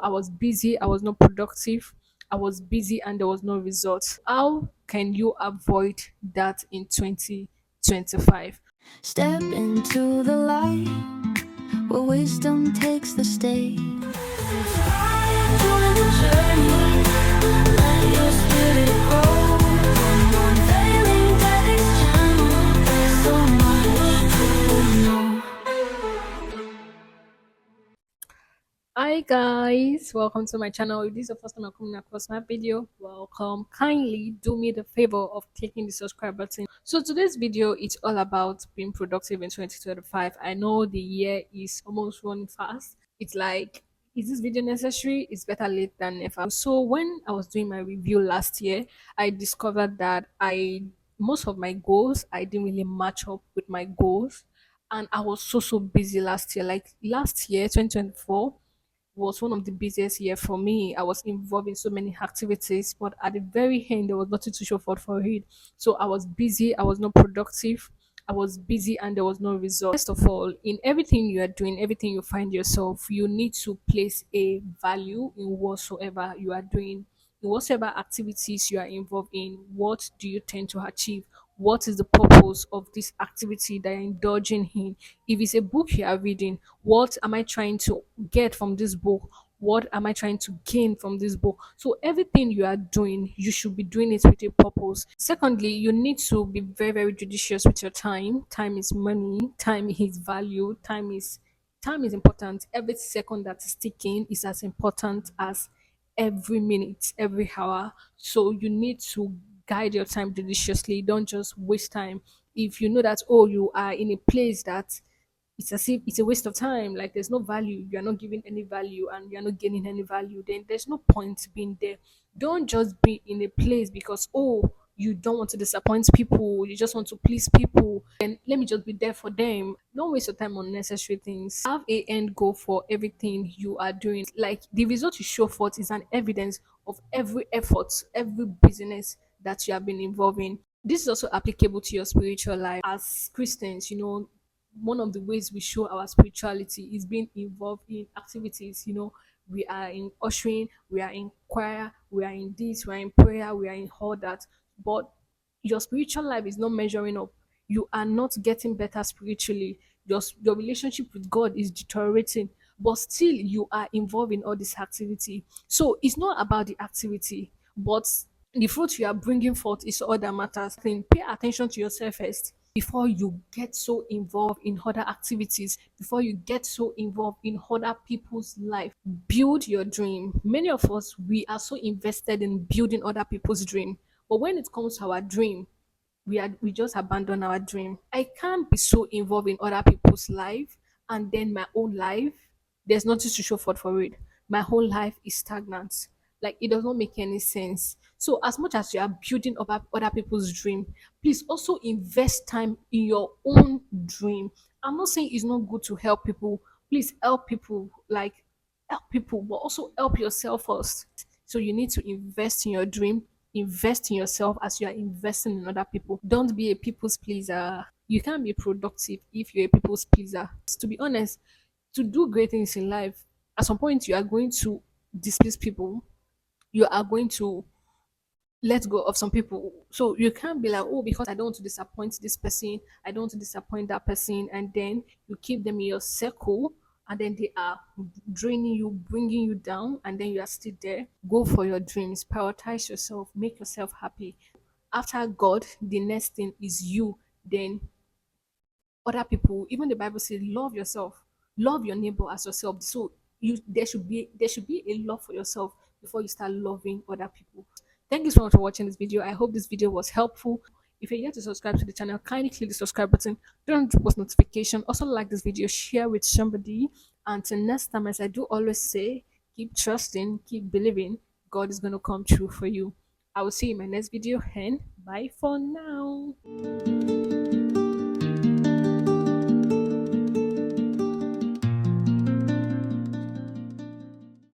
I was busy, I was not productive, I was busy, and there was no result. How can you avoid that in 2025? Step into the light where wisdom takes the stage. Join the journey, let your spirit grow. From unveiling depths channel, there's so much to know. Hi guys, welcome to my channel. If this is the first time I'm coming across my video, welcome. Kindly do me the favor of clicking the subscribe button. So today's video is all about being productive in 2025. I know the year is almost running fast. It's like, is this video necessary? It's better late than never. So when I was doing my review last year, I discovered that I most of my goals I didn't really match up with my goals, and I was so busy last year. Like last year, 2024 was one of the busiest year for me. I was involved in so many activities, but at the very end, there was nothing to show for it. So I was busy. I was not productive. I was busy, and there was no result. First of all, in everything you are doing, everything you find yourself, you need to place a value in whatsoever you are doing. In whatever activities you are involved in, what do you tend to achieve? What is the purpose of this activity that you're indulging in? If it's a book you are reading, what am I trying to get from this book? What am I trying to gain from this book? So everything you are doing, you should be doing it with a purpose. Secondly, you need to be very judicious with your time. Time is money, time is value, time is important. Every second that's ticking is as important as every minute, every hour. So you need to guide your time judiciously. Don't just waste time. If you know that, oh, you are in a place that it's as if it's a waste of time, like there's no value, you're not giving any value and you're not gaining any value, then there's no point being there. Don't just be in a place because, oh, you don't want to disappoint people, you just want to please people, and let me just be there for them. Don't waste your time on necessary things. Have a end goal for everything you are doing. Like the result you show forth is an evidence of every effort, every business that you have been involved in. This is also applicable to your spiritual life. As Christians, one of the ways we show our spirituality is being involved in activities. We are in ushering, we are in choir, we are in this, we are in prayer, we are in all that. But your spiritual life is not measuring up. You are not getting better spiritually. Your relationship with God is deteriorating, but still you are involved in all this activity. So it's not about the activity, but the fruit you are bringing forth is all that matters. Then pay attention to yourself first before you get so involved in other activities, before you get so involved in other people's life. Build your dream. Many of us, we are so invested in building other people's dream, but when it comes to our dream, we just abandon our dream. I can't be so involved in other people's life and then my own life, there's nothing to show for it. My whole life is stagnant. Like it does not make any sense. So as much as you are building up other people's dream, please also invest time in your own dream. I'm not saying it's not good to help people. Please help people, like help people, but also help yourself first. So you need to invest in your dream, invest in yourself as you are investing in other people. Don't be a people's pleaser. You can't be productive if you're a people's pleaser. To be honest, to do great things in life, at some point you are going to displease people. You are going to let go of some people. So you can't be like, oh, because I don't want to disappoint this person, I don't want to disappoint that person, and then you keep them in your circle, and then they are draining you, bringing you down, and then you are still there. Go for your dreams, prioritize yourself, make yourself happy. After God, the next thing is you. Then other people. Even the Bible says, love yourself, love your neighbor as yourself. So there should be a love for yourself before you start loving other people. Thank you so much for watching this video. I hope this video was helpful. If you're yet to subscribe to the channel, kindly click the subscribe button, turn on the post notification. Also like this video, share with somebody. Until next time, as I do always say, keep trusting, keep believing. God is going to come true for you. I will see you in my next video, and bye for now.